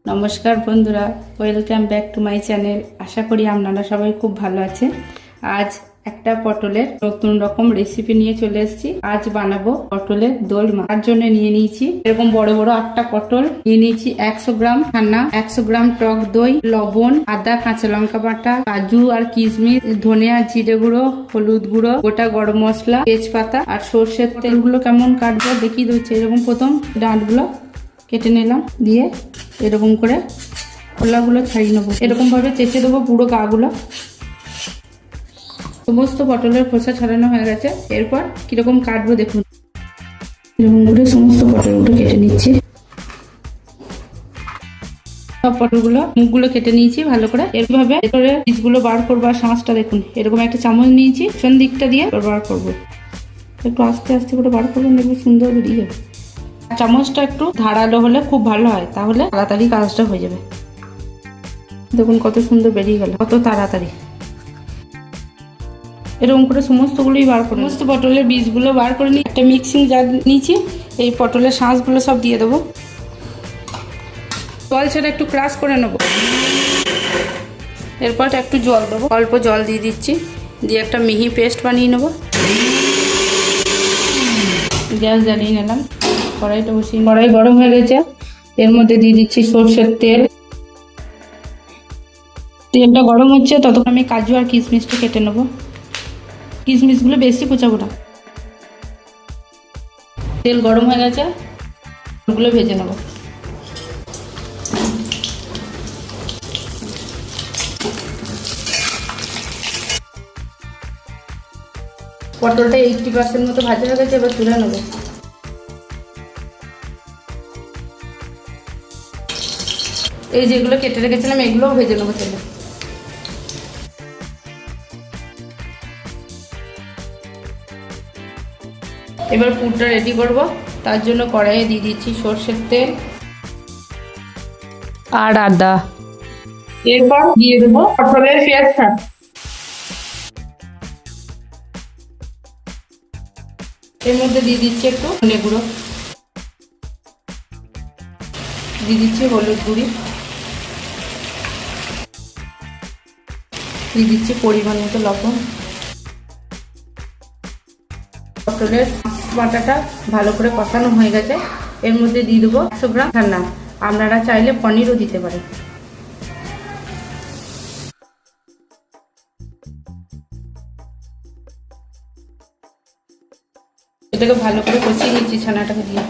নমস্কার বন্ধুরা, welcome back to my channel. আশা করি আপনারা সবাই খুব ভালো আছেন। আজ একটা পটলের নতুন রকম রেসিপি নিয়ে চলে এসেছি। আজ বানাবো পটলের দোলমা। তার জন্য নিয়ে নিয়েছি এরকম বড় বড় 8টা পটল, নিয়ে নিয়েছি 100 গ্রাম ছানা, 100 গ্রাম টক দই, লবণ, আদা, কাঁচা লঙ্কা বাটা, কাজু আর কিশমিশ, ধনে আর জিরে গুঁড়ো, হলুদ গুঁড়ো, গোটা গরম মশলা, তেজপাতা আর সর্ষের তেলগুলো কেমন কাটবো দেখিয়ে দিচ্ছে। এরকম প্রথম ডাঁটগুলো কেটে নিলাম, দিয়ে এরকম করে খোলাগুলো ছাড়িয়ে নেবো। এরকম ভাবে চেঁচে দেবো পুরো গাগুলো। সমস্ত পটলের খোসা ছাড়ানো হয়ে গেছে। এরপর কিরকম কাটবো দেখুন। এরকম করে সমস্ত পটলগুলো কেটে নিচ্ছি। সব পটলগুলো মুখগুলো কেটে নিয়েছি ভালো করে। এরভাবে এরপরে বীজগুলো বার করবো। আর শাঁসটা দেখুন, এরকম একটা চামচ নিয়েছি, পেছন দিকটা দিয়ে বার করবো। একটু আস্তে আস্তে করে বার করবেন, দেখবো সুন্দর বেরিয়ে যাবে। চামচটা একটু ধারালো হলে খুব ভালো হয়, তাহলে তাড়াতাড়ি কাজটা হয়ে যাবে। দেখুন কত সুন্দর বেরিয়ে গেল, কত তাড়াতাড়ি। এরকম করে সমস্তগুলোই বার করে, সমস্ত পটলের বীজগুলো বার করে নিই। একটা মিক্সিং জার নিয়েছি, এই পটলের শাঁসগুলো সব দিয়ে দেবো। জল ছেড়ে একটু ক্রাশ করে নেবো। এরপর একটু জল দেবো, অল্প জল দিয়ে দিচ্ছি, দিয়ে একটা মিহি পেস্ট বানিয়ে নেবো। গ্যাস জ্বালিয়ে নিলাম, কড়াইটা বসিয়ে, কড়াই গরম হয়ে গেছে। এর মধ্যে দিয়ে দিচ্ছি সর্ষের তেল। তেলটা গরম হচ্ছে, ততক্ষণ আমি কাজু আর কিশমিশটা কেটে নেবো। কিশমিশগুলো বেশি কুচাবো না। তেল গরম হয়ে গেছে, ওগুলো ভেজে নেবো। পটলটা 80% মতো ভাজা হয়ে গেছে, এবার তুলে নেবো। এই যেগুলো কেটে রেখেছিলাম এগুলোও ভেজে নেবো তেলে। এবার পুরটা রেডি করব। তার জন্য কড়াইয়ে দিয়ে দিচ্ছি সর্ষের তেল আর আদা। এরপর দিয়ে দেবো পটলের পেঁয়াজটা। এর মধ্যে দিয়ে দিচ্ছি একটু ধনে গুঁড়ো, দিয়ে দিচ্ছি হলুদ গুঁড়ি, দিয়ে দিচ্ছি পরিমাণ মতো লবণ। পটলের বাটাটা ভালো করে কষানো হয়ে গেছে। এর মধ্যে দিয়ে দেবো 100 গ্রাম ছানা। আপনারা চাইলে পনিরও দিতে পারেন। এটাকে ভালো করে কষিয়ে নিচ্ছি ছানাটাকে দিয়ে।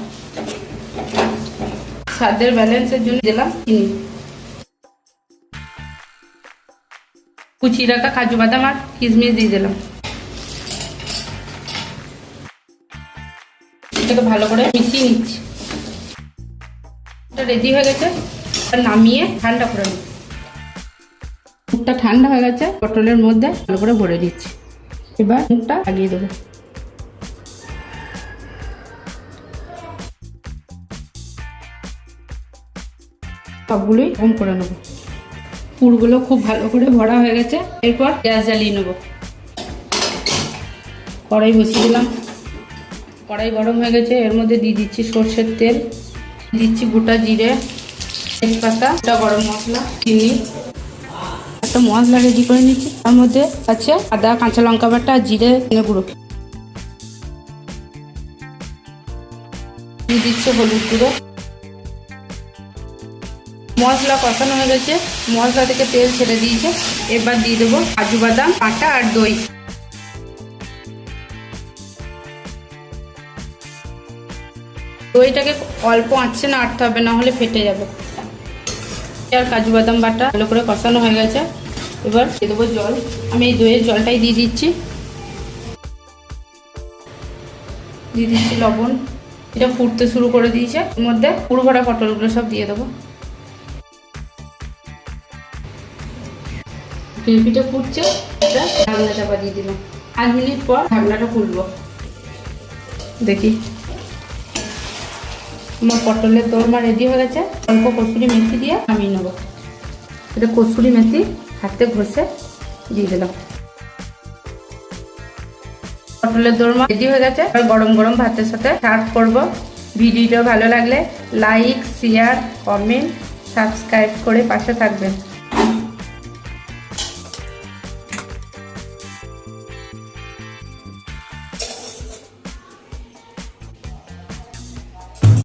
স্বাদের ব্যালেন্সের জন্য দিলাম চিনি, কুচিয়ে রাখা কাজু বাদাম আর কিশমিশ দিয়ে দিলাম। এটাকে ভালো করে মিশিয়ে নিচ্ছি। এটা রেডি হয়ে গেছে, নামিয়ে ঠান্ডা করে নিচ্ছি। মুখটা ঠান্ডা হয়ে গেছে, পটলের মধ্যে ভালো করে ভরে দিচ্ছি। এবার মুখটা লাগিয়ে দেবো। সবগুলোই কম করে নেবো। পুরগুলো খুব ভালো করে ভরা হয়ে গেছে। এরপর গ্যাস জ্বালিয়ে নেবো। কড়াই বসিয়ে দিলাম, কড়াই গরম হয়ে গেছে। এর মধ্যে দিয়ে দিচ্ছি সর্ষের তেল, দিচ্ছি গোটা জিরে, তেজপাতা, গোটা গরম মশলা, চিনি। একটা মশলা রেডি করে নিচ্ছি, তার মধ্যে আছে আদা, কাঁচা লঙ্কা বাটা আর জিরে গুঁড়ো। দিয়ে দিচ্ছে হলুদ গুঁড়ো। মশলা কষানো হয়ে গেছে, মশলা থেকে তেল ছেড়ে দিয়েছে। এবার দিয়ে দেবো কাজু বাদাম আটা আর দই। দইটাকে অল্প আঁচে নাড়তে হবে, না হলে ফেটে যাবে। আর কাজু বাদাম বাটা ভালো করে কষানো হয়ে গেছে। এবার দিয়ে দেবো জল। আমি এই দইয়ের জলটাই দিয়ে দিচ্ছি। দিয়ে দিচ্ছি লবণ। এটা ফুটতে শুরু করে দিয়েছে। এর মধ্যে পুরো ভরা পটলগুলো সব দিয়ে দেবো। গ্রেভিটা ফুটছে, এটা ঢাকনা চাপা দিয়ে দিলাম। 5 মিনিট পর ঢাকনাটা খুলবো, দেখি। আমার পটলের দোরমা রেডি হয়ে গেছে। অল্প কসুরি মেথি দিয়ে নামিয়ে নেবো। এটা কসুরি মেথি হাতে ঘষে দিয়ে দিলাম। পটলের দোরমা রেডি হয়ে গেছে। আর গরম গরম ভাতের সাথে সার্ভ করব। ভিডিওটা ভালো লাগলে লাইক, শেয়ার, কমেন্ট সাবস্ক্রাইব করে পাশে থাকবেন।